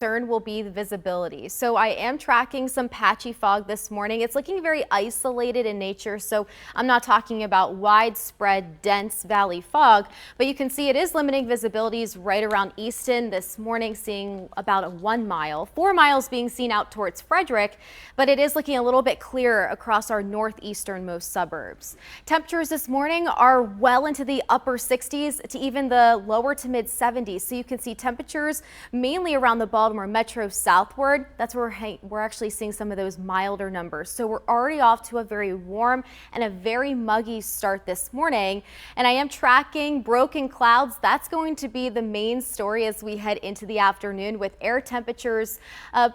concern will be the visibility. So I am tracking some patchy fog this morning. It's looking very isolated in nature, so I'm not talking about widespread dense valley fog, but you can see it is limiting visibilities right around Easton this morning, seeing about a 1 mile, 4 miles being seen out towards Frederick, but it is looking a little bit clearer across our northeasternmost suburbs. Temperatures this morning are well into the upper 60s to even the lower to mid 70s. So you can see temperatures mainly around the Baltimore Metro southward. That's where we're actually seeing some of those milder numbers. So we're already off to a very warm and a very muggy start this morning. And I am tracking broken clouds. That's going to be the main story as we head into the afternoon, with air temperatures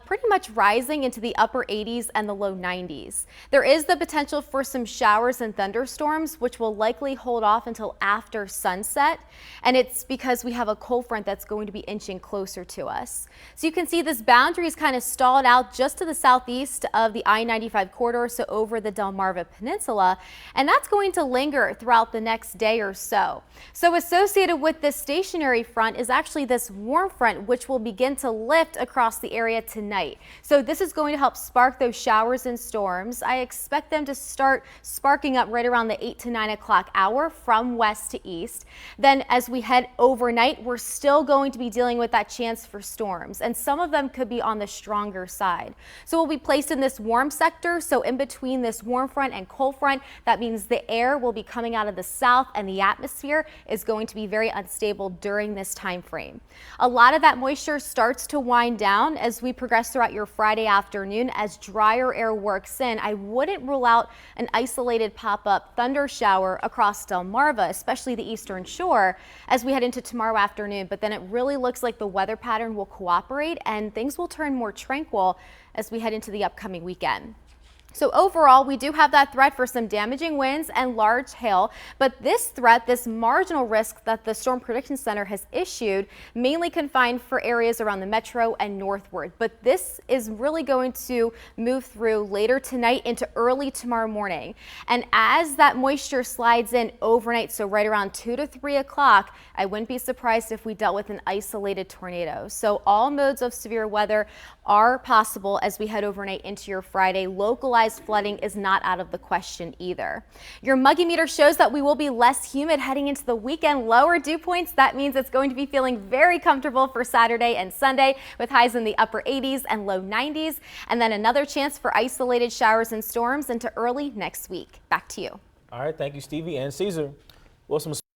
pretty much rising into the upper 80s and the low 90s. There is the potential for some showers and thunderstorms, which will likely hold off until after sunset. And it's because we have a cold front that's going to be inching closer to us. So you can see this boundary is kind of stalled out just to the southeast of the I-95 corridor, so over the Delmarva Peninsula, and that's going to linger throughout the next day or so. So associated with this stationary front is actually this warm front, which will begin to lift across the area tonight. So this is going to help spark those showers and storms. I expect them to start sparking up right around the 8 to 9 o'clock hour from west to east. Then as we head overnight, we're still going to be dealing with that chance for storms, and some of them could be on the stronger side. So we'll be placed in this warm sector, so in between this warm front and cold front. That means the air will be coming out of the south, and the atmosphere is going to be very unstable during this time frame. A lot of that moisture starts to wind down as we progress throughout your Friday afternoon. As drier air works in, I wouldn't rule out an isolated pop-up thunder shower across Delmarva, especially the eastern shore, as we head into tomorrow afternoon. But then it really looks like the weather pattern will cooperate and things will turn more tranquil as we head into the upcoming weekend. So overall, we do have that threat for some damaging winds and large hail, but this threat, this marginal risk that the Storm Prediction Center has issued, mainly confined for areas around the metro and northward. But this is really going to move through later tonight into early tomorrow morning. And as that moisture slides in overnight, so right around 2 to 3 o'clock, I wouldn't be surprised if we dealt with an isolated tornado. So all modes of severe weather are possible as we head overnight into your Friday. Localized flooding is not out of the question either. Your muggy meter shows that we will be less humid heading into the weekend. Lower dew points, that means it's going to be feeling very comfortable for Saturday and Sunday, with highs in the upper 80s and low 90s, and then another chance for isolated showers and storms into early next week. Back to you. All right, thank you, Stevie and Caesar. Well, some